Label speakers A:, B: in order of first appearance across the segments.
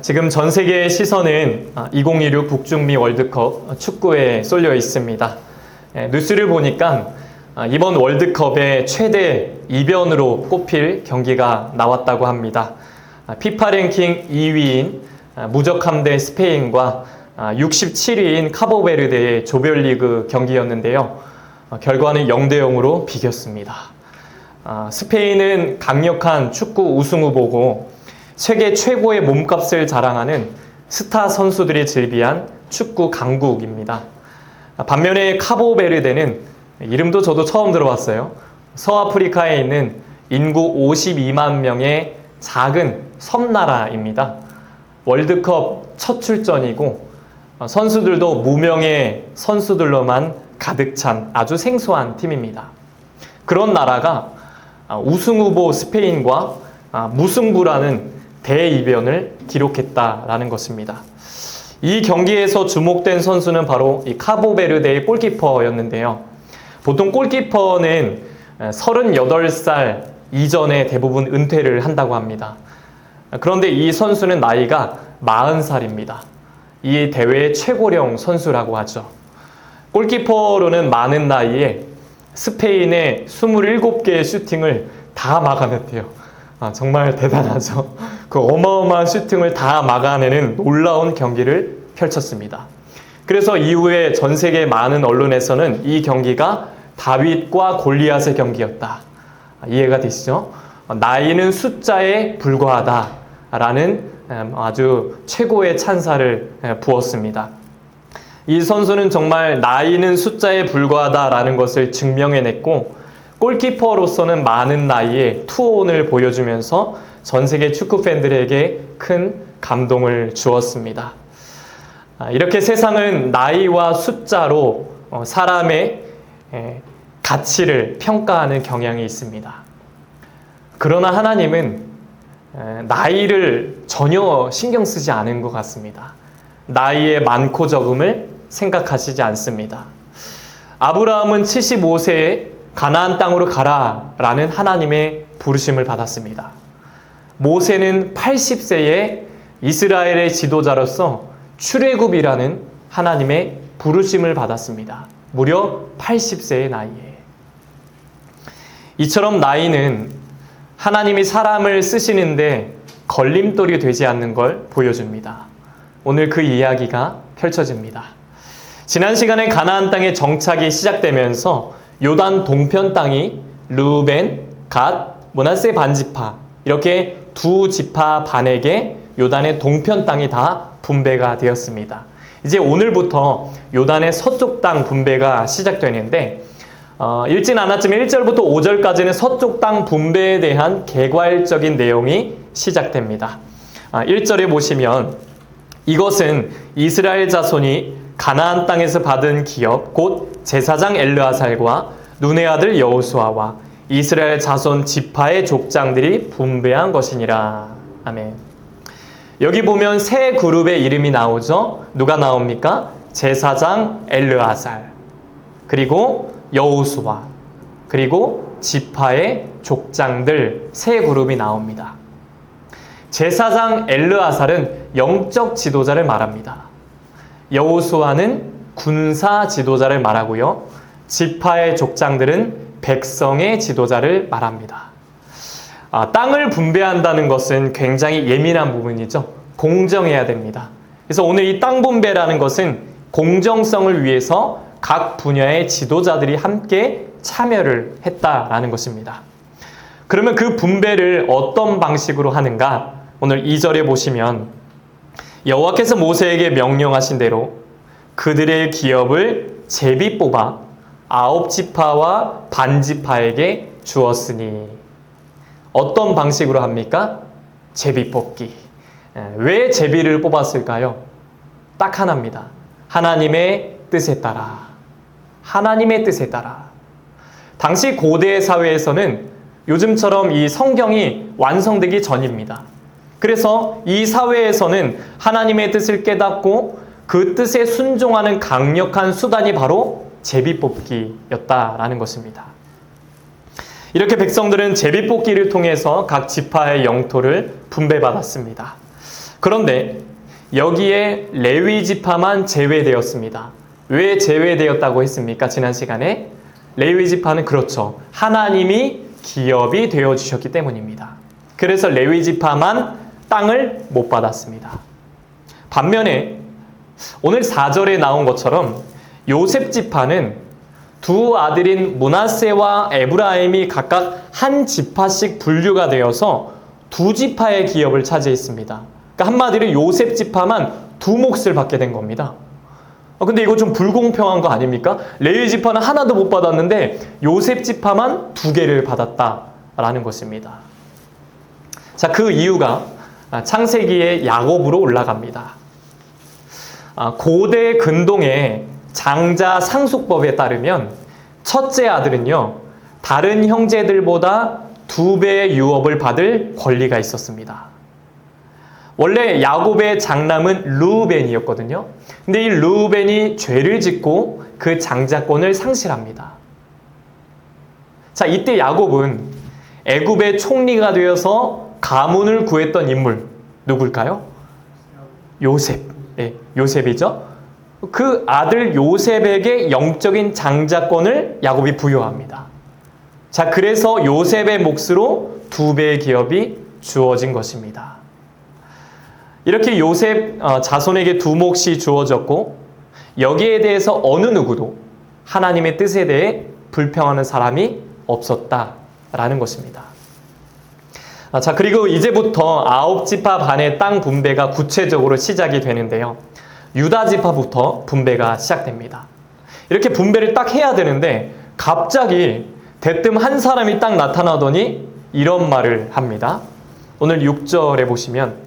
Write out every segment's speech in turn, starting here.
A: 지금 전 세계의 시선은 2026 북중미 월드컵 축구에 쏠려 있습니다. 뉴스를 보니까 이번 월드컵의 최대 이변으로 꼽힐 경기가 나왔다고 합니다. 피파 랭킹 2위인 무적함대 스페인과 67위인 카보베르데의 조별리그 경기였는데요. 결과는 0대 0으로 비겼습니다. 스페인은 강력한 축구 우승 후보고 세계 최고의 몸값을 자랑하는 스타 선수들이 즐비한 축구 강국입니다. 반면에 카보베르데는 이름도 저도 처음 들어봤어요. 서아프리카에 있는 인구 52만 명의 작은 섬나라입니다. 월드컵 첫 출전이고 선수들도 무명의 선수들로만 가득 찬 아주 생소한 팀입니다. 그런 나라가 우승 후보 스페인과 무승부라는 대이변을 기록했다라는 것입니다. 이 경기에서 주목된 선수는 바로 이 카보베르데의 골키퍼였는데요. 보통 골키퍼는 38살 이전에 대부분 은퇴를 한다고 합니다. 그런데 이 선수는 나이가 40살입니다. 이 대회의 최고령 선수라고 하죠. 골키퍼로는 많은 나이에 스페인의 27개의 슈팅을 다 막아냈대요. 정말 대단하죠. 그 어마어마한 슈팅을 다 막아내는 놀라운 경기를 펼쳤습니다. 그래서 이후에 전 세계 많은 언론에서는 이 경기가 다윗과 골리앗의 경기였다. 이해가 되시죠? 나이는 숫자에 불과하다라는 아주 최고의 찬사를 부었습니다. 이 선수는 정말 나이는 숫자에 불과하다라는 것을 증명해냈고 골키퍼로서는 많은 나이에 투혼을 보여주면서 전 세계 축구 팬들에게 큰 감동을 주었습니다. 이렇게 세상은 나이와 숫자로 사람의 가치를 평가하는 경향이 있습니다. 그러나 하나님은 나이를 전혀 신경 쓰지 않은 것 같습니다. 나이의 많고 적음을 생각하시지 않습니다. 아브라함은 75세에 가나안 땅으로 가라라는 하나님의 부르심을 받았습니다. 모세는 80세에 이스라엘의 지도자로서 출애굽이라는 하나님의 부르심을 받았습니다. 무려 80세의 나이에. 이처럼 나이는 하나님이 사람을 쓰시는데 걸림돌이 되지 않는 걸 보여줍니다. 오늘 그 이야기가 펼쳐집니다. 지난 시간에 가나안 땅의 정착이 시작되면서 요단 동편 땅이 르우벤, 갓, 므낫세 반지파 이렇게 두 지파 반에게 요단의 동편 땅이 다 분배가 되었습니다. 이제 오늘부터 요단의 서쪽 땅 분배가 시작되는데 읽진 않았지만 1절부터 5절까지는 서쪽 땅 분배에 대한 개괄적인 내용이 시작됩니다. 1절에 보시면 이것은 이스라엘 자손이 가나안 땅에서 받은 기업 곧 제사장 엘르아살과 눈의 아들 여호수아와 이스라엘 자손 지파의 족장들이 분배한 것이니라. 아멘. 여기 보면 세 그룹의 이름이 나오죠. 누가 나옵니까? 제사장 엘르아살, 그리고 여호수아, 그리고 지파의 족장들 세 그룹이 나옵니다. 제사장 엘르아살은 영적 지도자를 말합니다. 여호수아는 군사 지도자를 말하고요. 지파의 족장들은 백성의 지도자를 말합니다. 땅을 분배한다는 것은 굉장히 예민한 부분이죠. 공정해야 됩니다. 그래서 오늘 이 땅 분배라는 것은 공정성을 위해서 각 분야의 지도자들이 함께 참여를 했다라는 것입니다. 그러면 그 분배를 어떤 방식으로 하는가? 오늘 2절에 보시면 여호와께서 모세에게 명령하신 대로 그들의 기업을 제비 뽑아 9지파와 반지파에게 주었으니. 어떤 방식으로 합니까? 제비 뽑기. 왜 제비를 뽑았을까요? 딱 하나입니다. 하나님의 뜻에 따라. 하나님의 뜻에 따라. 당시 고대 사회에서는 요즘처럼 이 성경이 완성되기 전입니다. 그래서 이 사회에서는 하나님의 뜻을 깨닫고 그 뜻에 순종하는 강력한 수단이 바로 제비뽑기였다라는 것입니다. 이렇게 백성들은 제비뽑기를 통해서 각 지파의 영토를 분배받았습니다. 그런데 여기에 레위 지파만 제외되었습니다. 왜 제외되었다고 했습니까? 지난 시간에 레위 지파는 그렇죠. 하나님이 기업이 되어 주셨기 때문입니다. 그래서 레위 지파만 땅을 못 받았습니다. 반면에 오늘 4절에 나온 것처럼 요셉 지파는 두 아들인 므낫세와 에브라임이 각각 한 지파씩 분류가 되어서 두 지파의 기업을 차지했습니다. 그러니까 한마디로 요셉 지파만 두 몫을 받게 된 겁니다. 근데 이거 좀 불공평한 거 아닙니까? 레위 지파는 하나도 못 받았는데 요셉 지파만 두 개를 받았다라는 것입니다. 자, 그 이유가 창세기의 야곱으로 올라갑니다. 고대 근동의 장자 상속법에 따르면 첫째 아들은요, 다른 형제들보다 2배의 유업을 받을 권리가 있었습니다. 원래 야곱의 장남은 르우벤이었거든요. 근데 이 르우벤이 죄를 짓고 그 장자권을 상실합니다. 자, 이때 야곱은 애굽의 총리가 되어서 가문을 구했던 인물 누굴까요? 요셉. 네, 요셉이죠. 그 아들 요셉에게 영적인 장자권을 야곱이 부여합니다. 자, 그래서 요셉의 몫으로 2배의 기업이 주어진 것입니다. 이렇게 요셉 자손에게 두 몫이 주어졌고 여기에 대해서 어느 누구도 하나님의 뜻에 대해 불평하는 사람이 없었다라는 것입니다. 자, 그리고 이제부터 9지파 반의 땅 분배가 구체적으로 시작이 되는데요. 유다 지파부터 분배가 시작됩니다. 이렇게 분배를 딱 해야 되는데 갑자기 대뜸 한 사람이 딱 나타나더니 이런 말을 합니다. 오늘 6절에 보시면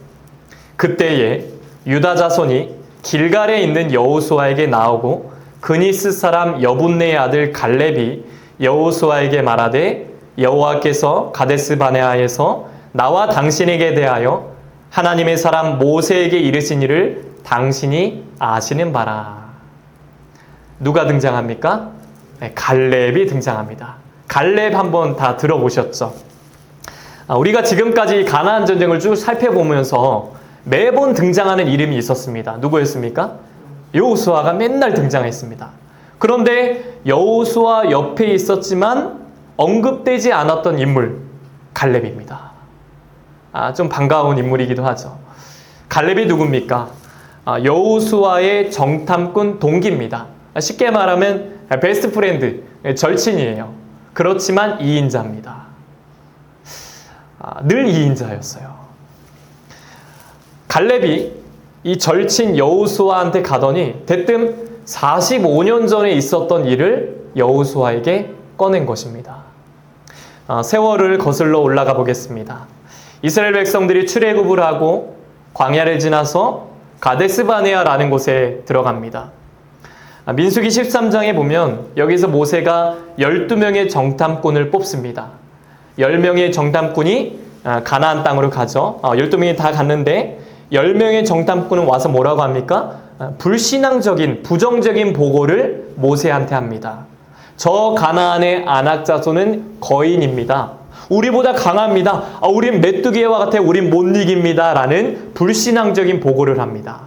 A: 그때에 유다 자손이 길갈에 있는 여호수아에게 나오고 그니스 사람 여분네의 아들 갈렙이 여호수아에게 말하되 여호와께서 가데스 바네아에서 나와 당신에게 대하여 하나님의 사람 모세에게 이르신 일을 당신이 아시는 바라. 누가 등장합니까? 네, 갈렙이 등장합니다. 갈렙 한번 다 들어보셨죠? 우리가 지금까지 가나안 전쟁을 쭉 살펴보면서 매번 등장하는 이름이 있었습니다. 누구였습니까? 여호수아가 맨날 등장했습니다. 그런데 여호수아 옆에 있었지만 언급되지 않았던 인물 갈렙입니다. 좀 반가운 인물이기도 하죠. 갈렙이 누굽니까? 여호수아의 정탐꾼 동기입니다. 쉽게 말하면 베스트 프렌드, 절친이에요. 그렇지만 2인자입니다. 늘 2인자였어요. 갈렙이 이 절친 여호수아한테 가더니 대뜸 45년 전에 있었던 일을 여호수아에게 꺼낸 것입니다. 세월을 거슬러 올라가 보겠습니다. 이스라엘 백성들이 출애굽을 하고 광야를 지나서 가데스 바네아라는 곳에 들어갑니다. 민수기 13장에 보면 여기서 모세가 12명의 정탐꾼을 뽑습니다. 10명의 정탐꾼이 가나안 땅으로 가죠. 12명이 다 갔는데 10명의 정탐꾼은 와서 뭐라고 합니까? 불신앙적인, 부정적인 보고를 모세한테 합니다. 저 가나안의 아낙 자손은 거인입니다. 우리보다 강합니다. 우린 메뚜기와 같아 우린 못 이깁니다. 라는 불신앙적인 보고를 합니다.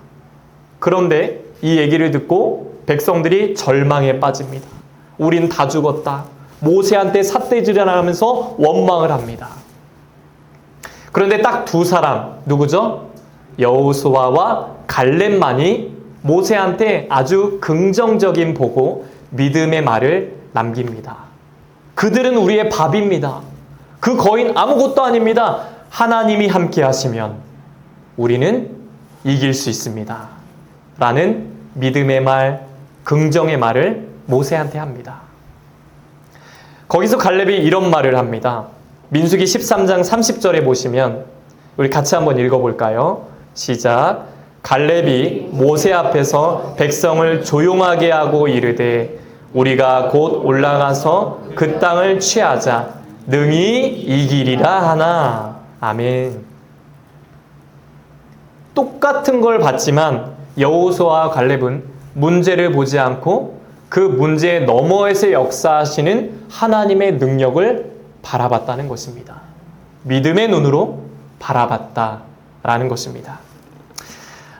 A: 그런데 이 얘기를 듣고 백성들이 절망에 빠집니다. 우린 다 죽었다. 모세한테 삿대질하면서 원망을 합니다. 그런데 딱 두 사람, 누구죠? 여호수아와 갈렙만이 모세한테 아주 긍정적인 보고 믿음의 말을 남깁니다. 그들은 우리의 밥입니다. 그 거인 아무것도 아닙니다. 하나님이 함께 하시면 우리는 이길 수 있습니다. 라는 믿음의 말, 긍정의 말을 모세한테 합니다. 거기서 갈렙이 이런 말을 합니다. 민수기 13장 30절에 보시면 우리 같이 한번 읽어볼까요? 시작. 갈렙이 모세 앞에서 백성을 조용하게 하고 이르되 우리가 곧 올라가서 그 땅을 취하자. 능히 이기리라 하나. 아멘. 똑같은 걸 봤지만 여호수아와 갈렙은 문제를 보지 않고 그 문제 너머에서 역사하시는 하나님의 능력을 바라봤다는 것입니다. 믿음의 눈으로 바라봤다라는 것입니다.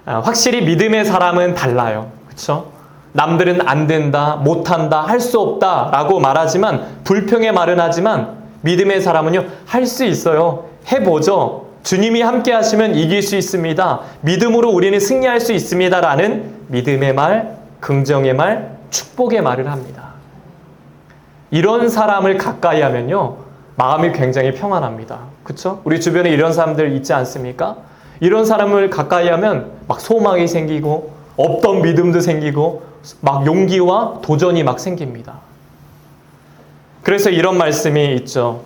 A: 확실히 믿음의 사람은 달라요. 그렇죠? 남들은 안 된다, 못한다, 할 수 없다 라고 말하지만, 불평의 말은 하지만 믿음의 사람은요, 할 수 있어요. 해보죠. 주님이 함께 하시면 이길 수 있습니다. 믿음으로 우리는 승리할 수 있습니다 라는 믿음의 말, 긍정의 말, 축복의 말을 합니다. 이런 사람을 가까이 하면요, 마음이 굉장히 평안합니다. 그렇죠? 우리 주변에 이런 사람들 있지 않습니까? 이런 사람을 가까이 하면 막 소망이 생기고 없던 믿음도 생기고 막 용기와 도전이 막 생깁니다. 그래서 이런 말씀이 있죠.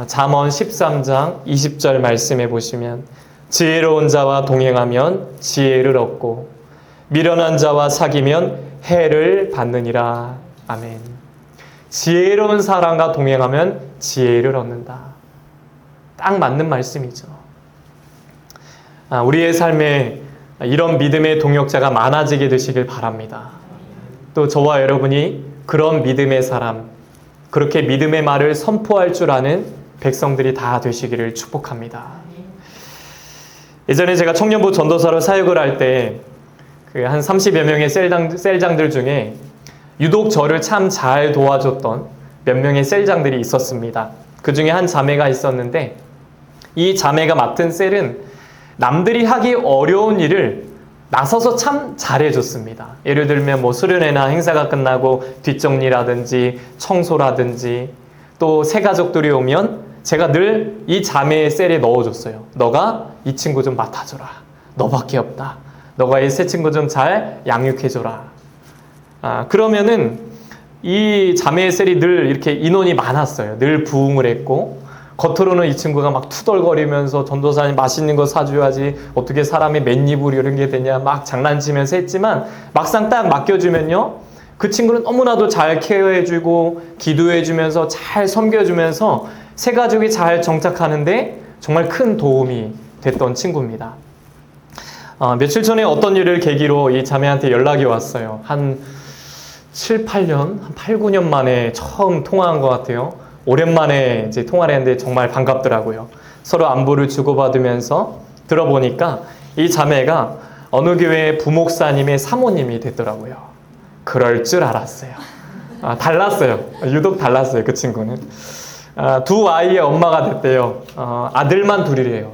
A: 잠언 13장 20절 말씀에 보시면 지혜로운 자와 동행하면 지혜를 얻고 미련한 자와 사귀면 해를 받느니라. 아멘. 지혜로운 사람과 동행하면 지혜를 얻는다. 딱 맞는 말씀이죠. 우리의 삶에 이런 믿음의 동역자가 많아지게 되시길 바랍니다. 또 저와 여러분이 그런 믿음의 사람, 그렇게 믿음의 말을 선포할 줄 아는 백성들이 다 되시기를 축복합니다. 예전에 제가 청년부 전도사로 사역을 할 때 한 30여 명의 셀장들 중에 유독 저를 참 잘 도와줬던 몇 명의 셀장들이 있었습니다. 그 중에 한 자매가 있었는데, 이 자매가 맡은 셀은 남들이 하기 어려운 일을 나서서 참 잘해줬습니다. 예를 들면 수련회나 행사가 끝나고 뒷정리라든지 청소라든지, 또 새 가족들이 오면 제가 늘 이 자매의 셀에 넣어줬어요. 너가 이 친구 좀 맡아줘라. 너밖에 없다. 너가 이 새 친구 좀 잘 양육해줘라. 그러면은 이 자매의 셀이 늘 이렇게 인원이 많았어요. 늘 부흥을 했고, 겉으로는 이 친구가 막 투덜거리면서 전도사님 맛있는 거 사줘야지, 어떻게 사람이 맨입으로 이런 게 되냐 막 장난치면서 했지만, 막상 딱 맡겨주면요, 그 친구는 너무나도 잘 케어해주고 기도해주면서 잘 섬겨주면서 새 가족이 잘 정착하는데 정말 큰 도움이 됐던 친구입니다. 며칠 전에 어떤 일을 계기로 이 자매한테 연락이 왔어요. 한 7, 8년, 한 8, 9년 만에 처음 통화한 것 같아요. 오랜만에 이제 통화를 했는데 정말 반갑더라고요. 서로 안부를 주고받으면서 들어보니까 이 자매가 어느 교회 부목사님의 사모님이 됐더라고요. 그럴 줄 알았어요. 달랐어요. 유독 달랐어요. 그 친구는. 두 아이의 엄마가 됐대요. 아들만 둘이래요.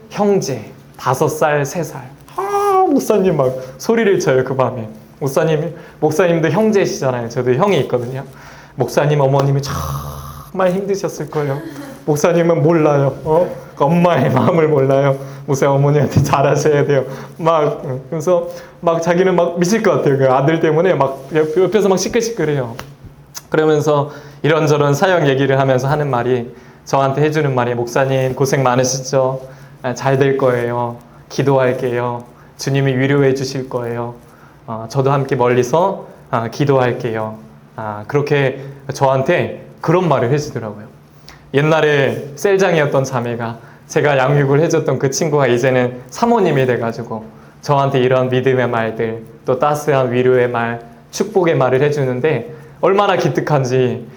A: 형제 5살, 3살. 목사님 막 소리를 쳐요, 그 밤에. 목사님도 형제시잖아요. 저도 형이 있거든요. 목사님 어머님이 정말 힘드셨을 거예요. 목사님은 몰라요. 엄마의 마음을 몰라요. 목사님 어머니한테 잘하셔야 돼요. 그래서 자기는 미칠 것 같아요. 그 아들 때문에 옆에서 시끌시끌해요. 그러면서 이런저런 사역 얘기를 하면서 하는 말이, 저한테 해주는 말이, 목사님 고생 많으시죠? 잘 될 거예요. 기도할게요. 주님이 위로해 주실 거예요. 저도 함께 멀리서 기도할게요. 그렇게 저한테 그런 말을 해주더라고요. 옛날에 셀장이었던 자매가, 제가 양육을 해줬던 그 친구가 이제는 사모님이 돼가지고 저한테 이런 믿음의 말들, 또 따스한 위로의 말, 축복의 말을 해주는데 얼마나 기특한지,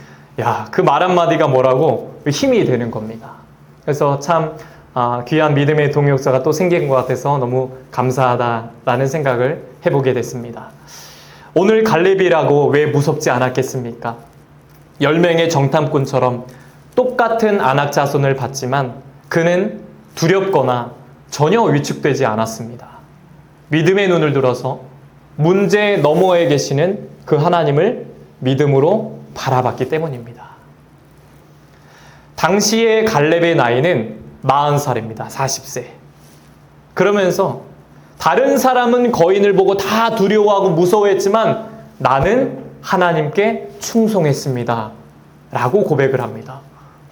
A: 그 말 한마디가 뭐라고 힘이 되는 겁니다. 그래서 참 귀한 믿음의 동역자가 또 생긴 것 같아서 너무 감사하다라는 생각을 해보게 됐습니다. 오늘 갈렙이라고 왜 무섭지 않았겠습니까? 10명의 정탐꾼처럼 똑같은 안악 자손을 받지만 그는 두렵거나 전혀 위축되지 않았습니다. 믿음의 눈을 들어서 문제 너머에 계시는 그 하나님을 믿음으로 바라봤기 때문입니다. 당시의 갈렙의 나이는 40살입니다. 40세. 그러면서 다른 사람은 거인을 보고 다 두려워하고 무서워했지만 나는 하나님께 충성했습니다. 라고 고백을 합니다.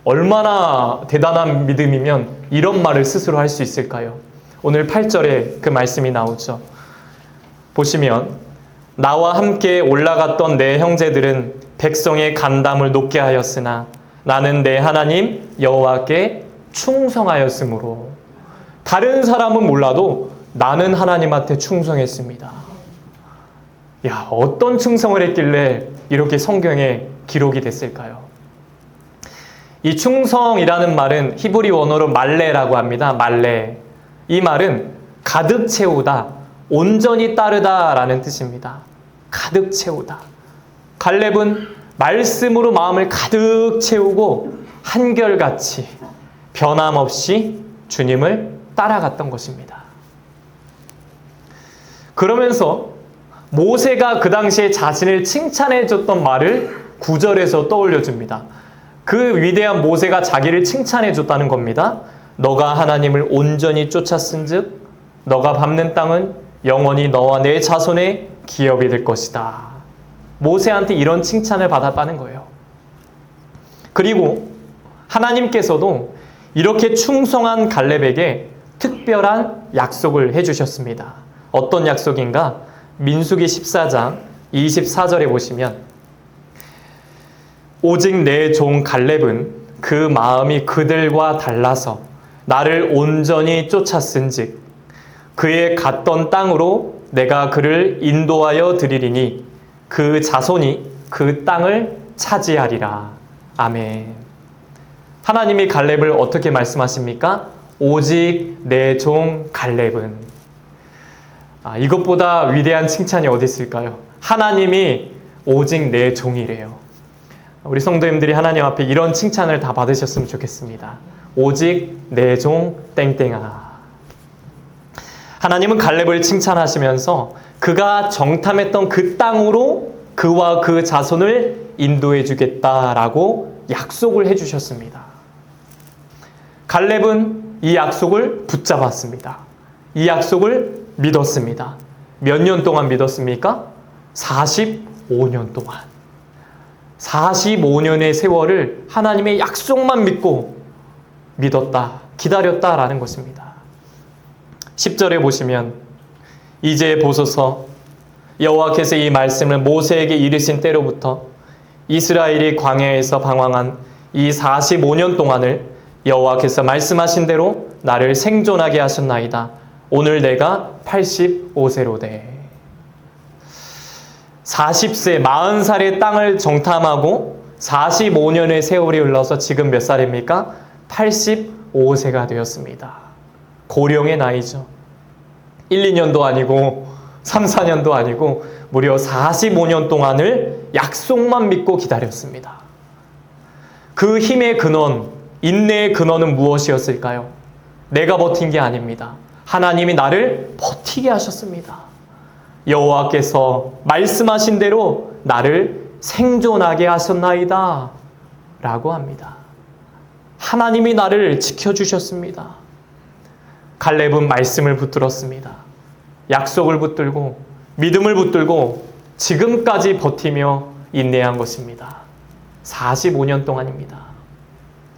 A: 얼마나 대단한 믿음이면 이런 말을 스스로 할 수 있을까요? 오늘 8절에 그 말씀이 나오죠. 보시면, 나와 함께 올라갔던 내 형제들은 백성의 간담을 높게 하였으나 나는 내 하나님 여호와께 충성하였으므로. 다른 사람은 몰라도 나는 하나님한테 충성했습니다. 어떤 충성을 했길래 이렇게 성경에 기록이 됐을까요? 이 충성이라는 말은 히브리 원어로 말레라고 합니다. 말레. 이 말은 가득 채우다, 온전히 따르다라는 뜻입니다. 가득 채우다. 갈렙은 말씀으로 마음을 가득 채우고 한결같이 변함없이 주님을 따라갔던 것입니다. 그러면서 모세가 그 당시에 자신을 칭찬해 줬던 말을 9절에서 떠올려 줍니다. 그 위대한 모세가 자기를 칭찬해 줬다는 겁니다. 너가 하나님을 온전히 쫓았은즉 너가 밟는 땅은 영원히 너와 내 자손의 기업이 될 것이다. 모세한테 이런 칭찬을 받았다는 거예요. 그리고 하나님께서도 이렇게 충성한 갈렙에게 특별한 약속을 해주셨습니다. 어떤 약속인가? 민수기 14장 24절에 보시면 오직 내 종 갈렙은 그 마음이 그들과 달라서 나를 온전히 쫓았은즉 그의 갔던 땅으로 내가 그를 인도하여 드리리니 그 자손이 그 땅을 차지하리라. 아멘. 하나님이 갈렙을 어떻게 말씀하십니까? 오직 내 종 갈렙은. 이것보다 위대한 칭찬이 어디 있을까요? 하나님이 오직 내 종이래요. 우리 성도님들이 하나님 앞에 이런 칭찬을 다 받으셨으면 좋겠습니다. 오직 내 종 땡땡아. 하나님은 갈렙을 칭찬하시면서 그가 정탐했던 그 땅으로 그와 그 자손을 인도해 주겠다라고 약속을 해주셨습니다. 갈렙은 이 약속을 붙잡았습니다. 이 약속을 믿었습니다. 몇 년 동안 믿었습니까? 45년 동안. 45년의 세월을 하나님의 약속만 믿고 믿었다, 기다렸다라는 것입니다. 10절에 보시면 이제 보소서 여호와께서 이 말씀을 모세에게 이르신 때로부터 이스라엘이 광야에서 방황한 이 45년 동안을 여호와께서 말씀하신 대로 나를 생존하게 하셨나이다. 오늘 내가 85세로 돼. 40세, 40살의 땅을 정탐하고 45년의 세월이 흘러서 지금 몇 살입니까? 85세가 되었습니다. 고령의 나이죠. 1, 2년도 아니고 3, 4년도 아니고 무려 45년 동안을 약속만 믿고 기다렸습니다. 그 힘의 근원, 인내의 근원은 무엇이었을까요? 내가 버틴 게 아닙니다. 하나님이 나를 버티게 하셨습니다. 여호와께서 말씀하신 대로 나를 생존하게 하셨나이다 라고 합니다. 하나님이 나를 지켜주셨습니다. 갈렙은 말씀을 붙들었습니다. 약속을 붙들고 믿음을 붙들고 지금까지 버티며 인내한 것입니다. 45년 동안입니다.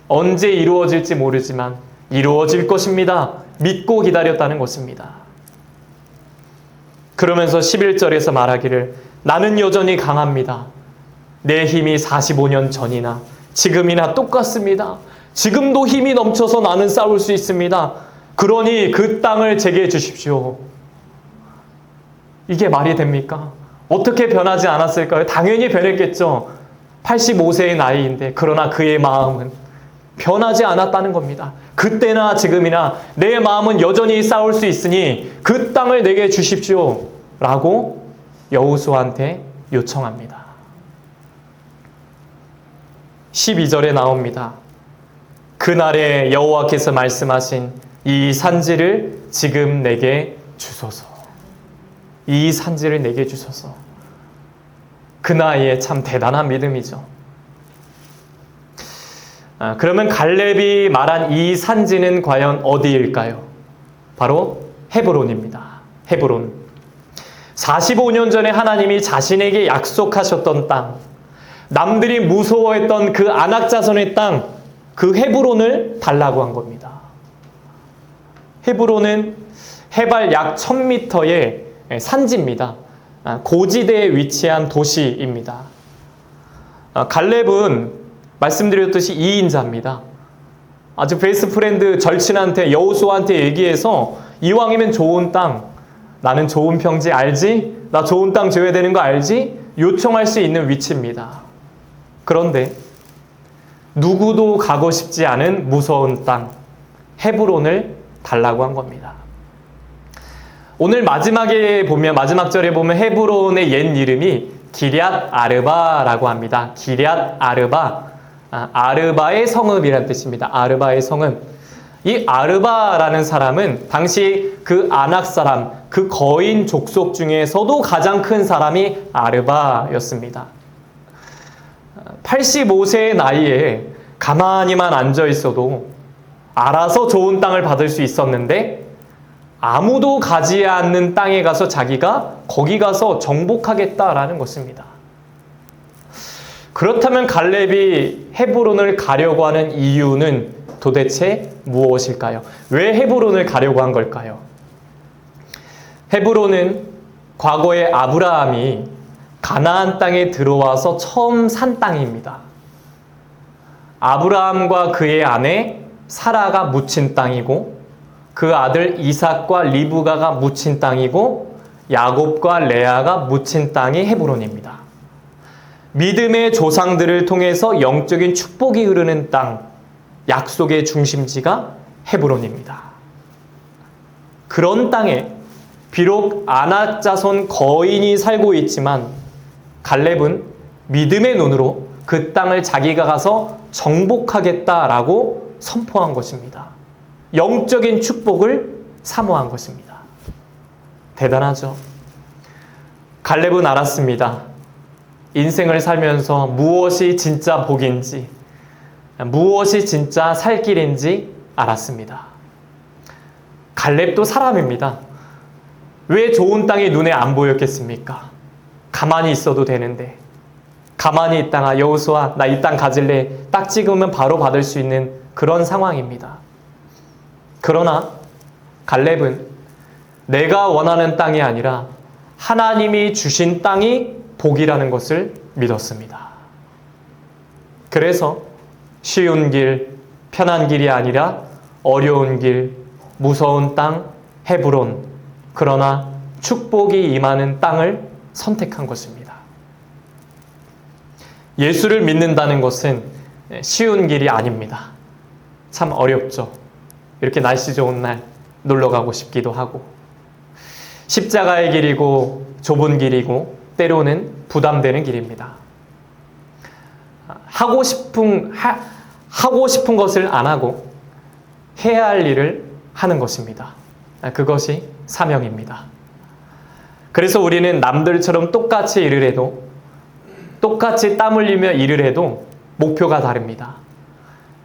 A: 언제 이루어질지 모르지만 이루어질 것입니다. 믿고 기다렸다는 것입니다. 그러면서 11절에서 말하기를 나는 여전히 강합니다. 내 힘이 45년 전이나 지금이나 똑같습니다. 지금도 힘이 넘쳐서 나는 싸울 수 있습니다. 그러니 그 땅을 제게 주십시오. 이게 말이 됩니까? 어떻게 변하지 않았을까요? 당연히 변했겠죠. 85세의 나이인데 그러나 그의 마음은 변하지 않았다는 겁니다. 그때나 지금이나 내 마음은 여전히 싸울 수 있으니 그 땅을 내게 주십시오 라고 여호수아한테 요청합니다. 12절에 나옵니다. 그날에 여호와께서 말씀하신 이 산지를 지금 내게 주소서. 이 산지를 내게 주소서. 그 나이에 참 대단한 믿음이죠. 그러면 갈렙이 말한 이 산지는 과연 어디일까요? 바로 헤브론입니다. 헤브론. 45년 전에 하나님이 자신에게 약속하셨던 땅, 남들이 무서워했던 그 아낙 자손의 땅, 그 헤브론을 달라고 한 겁니다. 헤브론은 해발 약 1000m의 산지입니다. 고지대에 위치한 도시입니다. 갈렙은 말씀드렸듯이 2인자입니다. 아주 베스트 프렌드 절친한테 여호수아한테 얘기해서 이왕이면 좋은 땅, 나는 좋은 평지 알지? 나 좋은 땅 줘야 되는 거 알지? 요청할 수 있는 위치입니다. 그런데 누구도 가고 싶지 않은 무서운 땅 헤브론을 달라고 한 겁니다. 오늘 마지막에 보면, 마지막 절에 보면 헤브론의 옛 이름이 기럇 아르바라고 합니다. 기럇 아르바. 아르바의 성읍이라는 뜻입니다. 아르바의 성읍. 이 아르바라는 사람은 당시 그 아낙 사람, 그 거인 족속 중에서도 가장 큰 사람이 아르바였습니다. 85세의 나이에 가만히만 앉아 있어도 알아서 좋은 땅을 받을 수 있었는데 아무도 가지 않는 땅에 가서 자기가 거기 가서 정복하겠다라는 것입니다. 그렇다면 갈렙이 헤브론을 가려고 하는 이유는 도대체 무엇일까요? 왜 헤브론을 가려고 한 걸까요? 헤브론은 과거에 아브라함이 가나안 땅에 들어와서 처음 산 땅입니다. 아브라함과 그의 아내 사라가 묻힌 땅이고 그 아들 이삭과 리브가가 묻힌 땅이고 야곱과 레아가 묻힌 땅이 헤브론입니다. 믿음의 조상들을 통해서 영적인 축복이 흐르는 땅, 약속의 중심지가 헤브론입니다. 그런 땅에 비록 아낙 자손 거인이 살고 있지만 갈렙은 믿음의 눈으로 그 땅을 자기가 가서 정복하겠다라고 선포한 것입니다. 영적인 축복을 사모한 것입니다. 대단하죠? 갈렙은 알았습니다. 인생을 살면서 무엇이 진짜 복인지, 무엇이 진짜 살 길인지 알았습니다. 갈렙도 사람입니다. 왜 좋은 땅이 눈에 안 보였겠습니까? 가만히 있어도 되는데, 가만히 있다가 여호수아 나 이 땅 가질래 딱 찍으면 바로 받을 수 있는 그런 상황입니다. 그러나 갈렙은 내가 원하는 땅이 아니라 하나님이 주신 땅이 복이라는 것을 믿었습니다. 그래서 쉬운 길, 편한 길이 아니라 어려운 길, 무서운 땅, 헤브론, 그러나 축복이 임하는 땅을 선택한 것입니다. 예수를 믿는다는 것은 쉬운 길이 아닙니다. 참 어렵죠. 이렇게 날씨 좋은 날 놀러 가고 싶기도 하고, 십자가의 길이고 좁은 길이고 때로는 부담되는 길입니다. 하고 싶은 것을 안 하고 해야 할 일을 하는 것입니다. 그것이 사명입니다. 그래서 우리는 남들처럼 똑같이 일을 해도, 똑같이 땀 흘리며 일을 해도 목표가 다릅니다.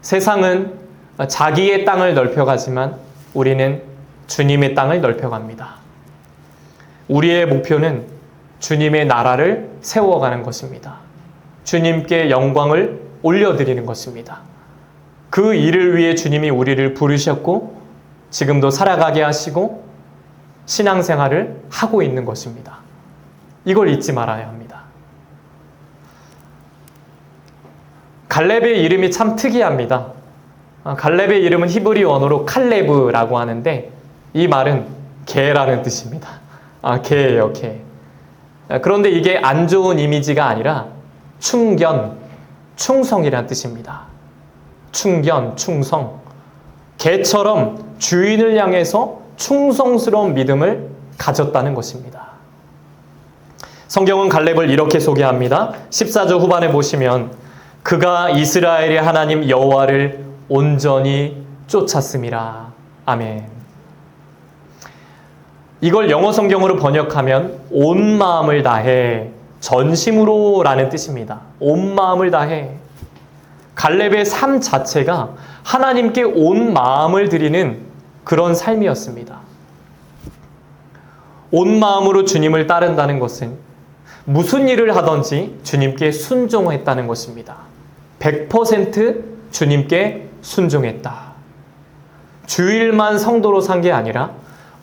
A: 세상은 자기의 땅을 넓혀가지만 우리는 주님의 땅을 넓혀갑니다. 우리의 목표는 주님의 나라를 세워가는 것입니다. 주님께 영광을 올려드리는 것입니다. 그 일을 위해 주님이 우리를 부르셨고 지금도 살아가게 하시고 신앙생활을 하고 있는 것입니다. 이걸 잊지 말아야 합니다. 갈렙의 이름이 참 특이합니다. 갈렙의 이름은 히브리 원어로 칼레브라고 하는데 이 말은 개라는 뜻입니다. 개예요, 개. 그런데 이게 안 좋은 이미지가 아니라 충견, 충성이라는 뜻입니다. 충견, 충성. 개처럼 주인을 향해서 충성스러운 믿음을 가졌다는 것입니다. 성경은 갈렙을 이렇게 소개합니다. 14절 후반에 보시면 그가 이스라엘의 하나님 여호와를 온전히 쫓았음이라. 아멘. 이걸 영어 성경으로 번역하면 온 마음을 다해, 전심으로 라는 뜻입니다. 온 마음을 다해. 갈렙의 삶 자체가 하나님께 온 마음을 드리는 그런 삶이었습니다. 온 마음으로 주님을 따른다는 것은 무슨 일을 하든지 주님께 순종했다는 것입니다. 100% 주님께 순종했다. 주일만 성도로 산 게 아니라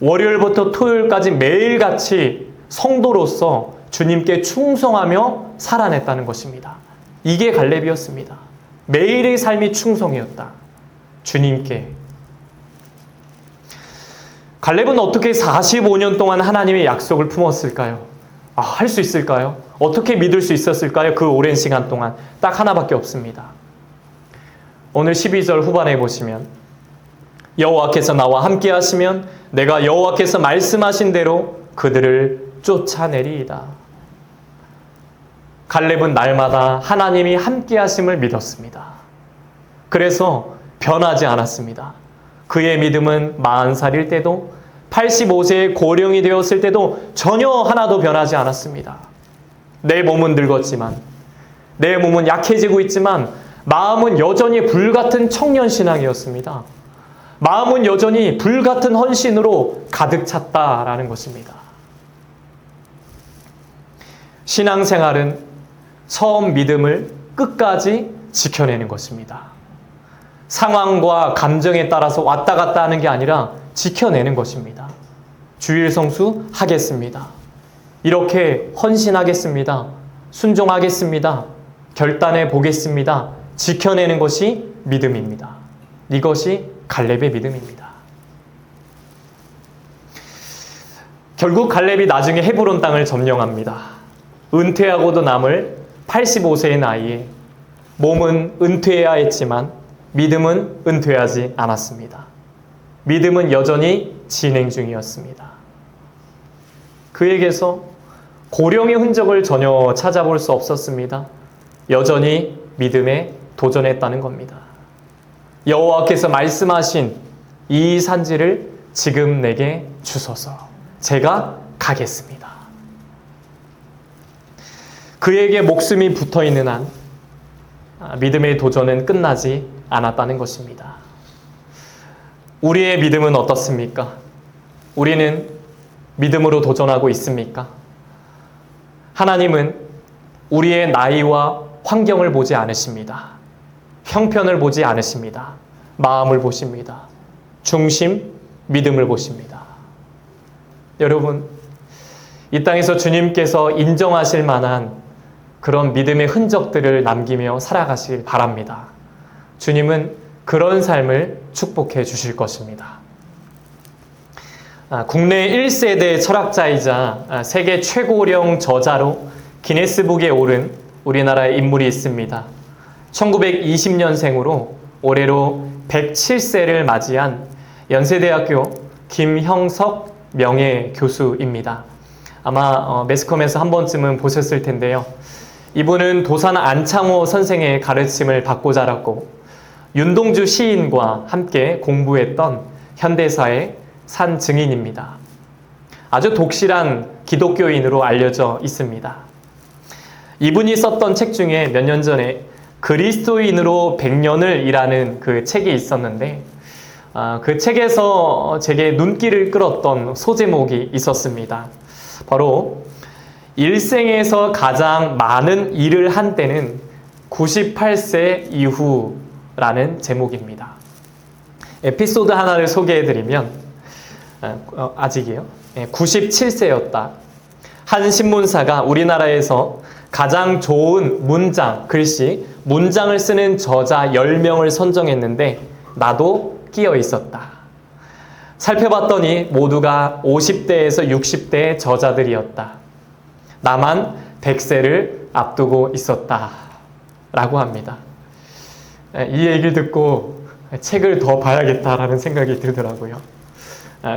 A: 월요일부터 토요일까지 매일같이 성도로서 주님께 충성하며 살아냈다는 것입니다. 이게 갈렙이었습니다. 매일의 삶이 충성이었다. 주님께. 갈렙은 어떻게 45년 동안 하나님의 약속을 품었을까요? 할 수 있을까요? 어떻게 믿을 수 있었을까요? 그 오랜 시간 동안. 딱 하나밖에 없습니다. 오늘 12절 후반에 보시면 여호와께서 나와 함께 하시면 내가 여호와께서 말씀하신 대로 그들을 쫓아내리이다. 갈렙은 날마다 하나님이 함께 하심을 믿었습니다. 그래서 변하지 않았습니다. 그의 믿음은 40살일 때도 85세의 고령이 되었을 때도 전혀 하나도 변하지 않았습니다. 내 몸은 늙었지만, 내 몸은 약해지고 있지만 마음은 여전히 불같은 청년 신앙이었습니다. 마음은 여전히 불같은 헌신으로 가득 찼다라는 것입니다. 신앙생활은 처음 믿음을 끝까지 지켜내는 것입니다. 상황과 감정에 따라서 왔다 갔다 하는 게 아니라 지켜내는 것입니다. 주일 성수 하겠습니다. 이렇게 헌신하겠습니다. 순종하겠습니다. 결단해 보겠습니다. 지켜내는 것이 믿음입니다. 이것이 갈렙의 믿음입니다. 결국 갈렙이 나중에 헤브론 땅을 점령합니다. 은퇴하고도 남을 85세의 나이에 몸은 은퇴해야 했지만 믿음은 은퇴하지 않았습니다. 믿음은 여전히 진행 중이었습니다. 그에게서 고령의 흔적을 전혀 찾아볼 수 없었습니다. 여전히 믿음에 도전했다는 겁니다. 여호와께서 말씀하신 이 산지를 지금 내게 주소서. 제가 가겠습니다. 그에게 목숨이 붙어있는 한 믿음의 도전은 끝나지 않았다는 것입니다. 우리의 믿음은 어떻습니까? 우리는 믿음으로 도전하고 있습니까? 하나님은 우리의 나이와 환경을 보지 않으십니다. 형편을 보지 않으십니다. 마음을 보십니다. 중심, 믿음을 보십니다. 여러분, 이 땅에서 주님께서 인정하실 만한 그런 믿음의 흔적들을 남기며 살아가시길 바랍니다. 주님은 그런 삶을 축복해 주실 것입니다. 국내 1세대 철학자이자 세계 최고령 저자로 기네스북에 오른 우리나라의 인물이 있습니다. 1920년생으로 올해로 107세를 맞이한 연세대학교 김형석 명예교수입니다. 아마 매스컴에서 한 번쯤은 보셨을 텐데요. 이분은 도산 안창호 선생의 가르침을 받고 자랐고 윤동주 시인과 함께 공부했던 현대사의 산 증인입니다. 아주 독실한 기독교인으로 알려져 있습니다. 이분이 썼던 책 중에 몇 년 전에 그리스도인으로 100년을 일하는 그 책이 있었는데 그 책에서 제게 눈길을 끌었던 소제목이 있었습니다. 바로 일생에서 가장 많은 일을 한 때는 98세 이후라는 제목입니다. 에피소드 하나를 소개해드리면 아직이요. 97세였다. 한 신문사가 우리나라에서 가장 좋은 문장, 글씨, 문장을 쓰는 저자 10명을 선정했는데 나도 끼어 있었다. 살펴봤더니 모두가 50대에서 60대의 저자들이었다. 나만 100세를 앞두고 있었다. 라고 합니다. 이 얘기를 듣고 책을 더 봐야겠다라는 생각이 들더라고요.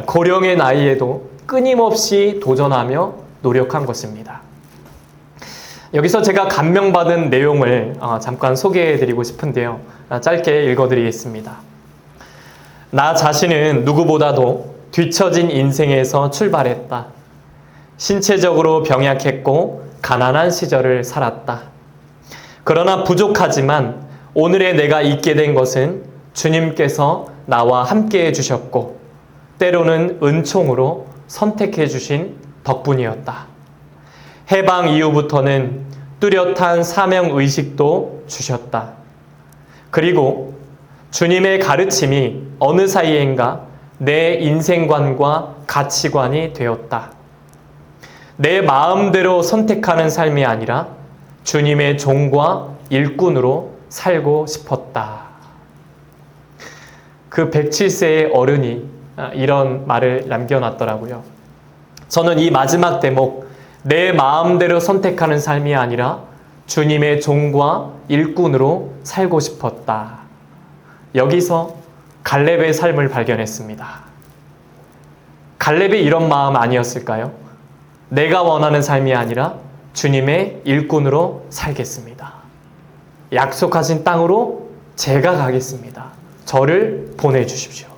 A: 고령의 나이에도 끊임없이 도전하며 노력한 것입니다. 여기서 제가 감명받은 내용을 잠깐 소개해드리고 싶은데요. 짧게 읽어드리겠습니다. 나 자신은 누구보다도 뒤처진 인생에서 출발했다. 신체적으로 병약했고 가난한 시절을 살았다. 그러나 부족하지만 오늘의 내가 있게 된 것은 주님께서 나와 함께 해주셨고 때로는 은총으로 선택해 주신 덕분이었다. 해방 이후부터는 뚜렷한 사명의식도 주셨다. 그리고 주님의 가르침이 어느 사이엔가 내 인생관과 가치관이 되었다. 내 마음대로 선택하는 삶이 아니라 주님의 종과 일꾼으로 살고 싶었다. 그 107세의 어른이 이런 말을 남겨놨더라고요. 저는 이 마지막 대목, 내 마음대로 선택하는 삶이 아니라 주님의 종과 일꾼으로 살고 싶었다. 여기서 갈렙의 삶을 발견했습니다. 갈렙의 이런 마음 아니었을까요? 내가 원하는 삶이 아니라 주님의 일꾼으로 살겠습니다. 약속하신 땅으로 제가 가겠습니다. 저를 보내주십시오.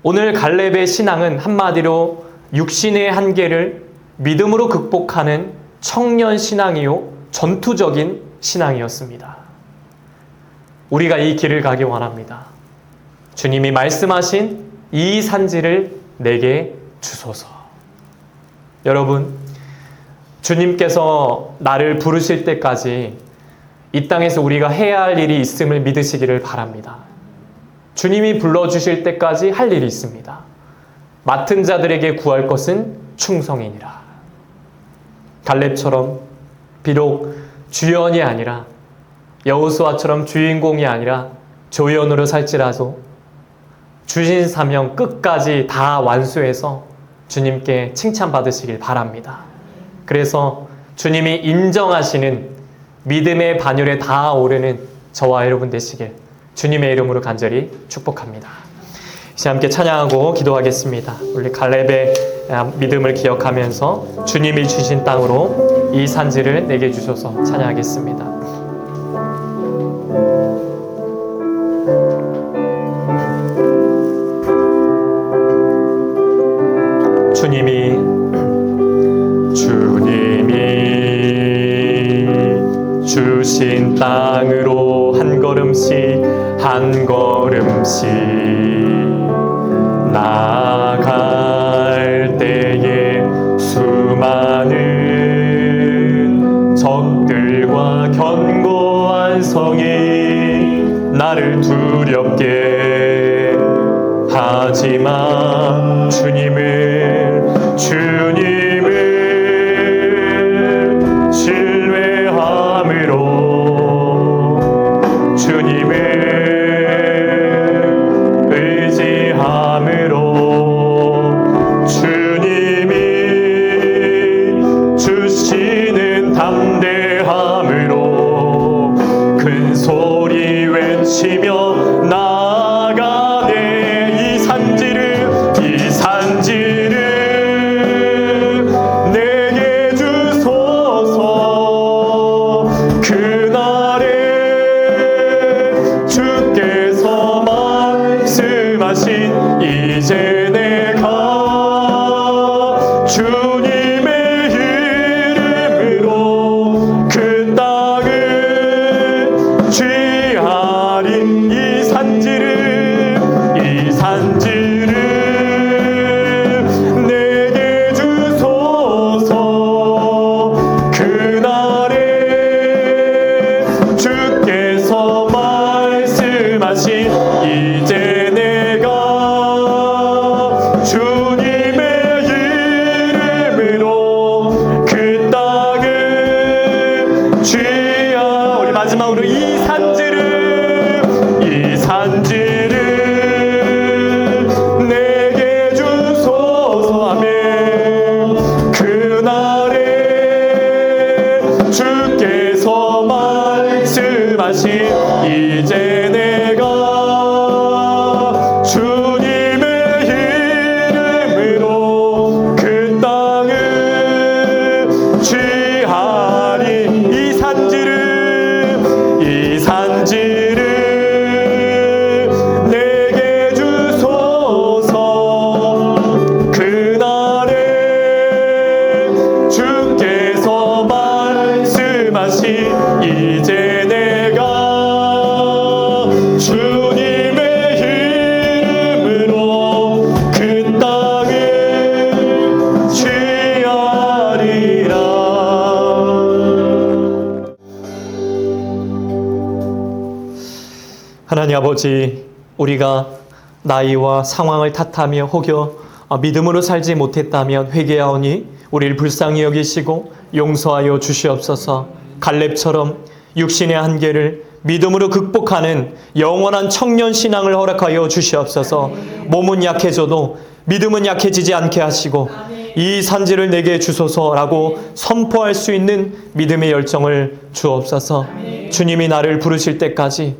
A: 오늘 갈렙의 신앙은 한마디로 육신의 한계를 믿음으로 극복하는 청년 신앙이요 전투적인 신앙이었습니다. 우리가 이 길을 가기 원합니다. 주님이 말씀하신 이 산지를 내게 주소서. 여러분, 주님께서 나를 부르실 때까지 이 땅에서 우리가 해야 할 일이 있음을 믿으시기를 바랍니다. 주님이 불러주실 때까지 할 일이 있습니다. 맡은 자들에게 구할 것은 충성이니라. 갈렙처럼 비록 주연이 아니라 여호수아처럼 주인공이 아니라 조연으로 살지라도 주신 사명 끝까지 다 완수해서 주님께 칭찬받으시길 바랍니다. 그래서 주님이 인정하시는 믿음의 반열에 다 오르는 저와 여러분 되시길 주님의 이름으로 간절히 축복합니다. 이제 함께 찬양하고 기도하겠습니다. 우리 갈렙의 믿음을 기억하면서 주님이 주신 땅으로 이 산지를 내게 주셔서 찬양하겠습니다. 주님이 주신 땅으로 한 걸음씩 나아갈 때에 수많은 적들과 견고한 성이 나를 두렵게 하지만 주님을 신뢰함으로 주님을 의지함으로 주님이 주시는 담대함으로 큰 소리 외치며 나아가네. 이 산지를 내게 주소서. 그날에 주께서 말씀하신 이제 내가 주님의 이름으로 그 땅을 취하리. 이 산지를 내게 주소서. 그날에 주께서 말씀하신 이제 내가 주님의 이름으로 그 땅을 취하. 우리 마지막으로 이 산지를 내게 주소서. 아멘. 그날에 주께서 말씀하신 이제 내가 주님의 이름으로 그 땅을 취하리. 이 산지를 내게 주소서. 그날에 주께서 말씀하신 이제 내가 주님의 이름으로 그 땅을 취하리라. 하나님 아버지, 우리가 나이와 상황을 탓하며 혹여 믿음으로 살지 못했다면 회개하오니 우리를 불쌍히 여기시고 용서하여 주시옵소서. 갈렙처럼 육신의 한계를 믿음으로 극복하는 영원한 청년 신앙을 허락하여 주시옵소서. 몸은 약해져도 믿음은 약해지지 않게 하시고 이 산지를 내게 주소서라고 선포할 수 있는 믿음의 열정을 주옵소서. 주님이 나를 부르실 때까지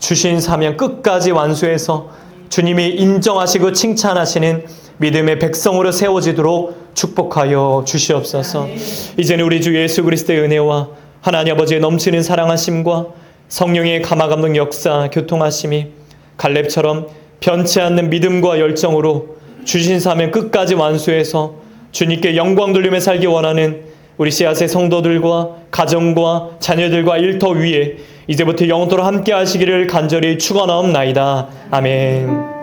A: 주신 사명 끝까지 완수해서 주님이 인정하시고 칭찬하시는 믿음의 백성으로 세워지도록 축복하여 주시옵소서. 이제는 우리 주 예수 그리스도의 은혜와 하나님 아버지의 넘치는 사랑하심과 성령의 감화감동 역사 교통하심이 갈렙처럼 변치 않는 믿음과 열정으로 주신 사명 끝까지 완수해서 주님께 영광 돌리며 살기 원하는 우리 씨앗의 성도들과 가정과 자녀들과 일터 위에 이제부터 영원토록 함께 하시기를 간절히 축원하옵나이다. 아멘.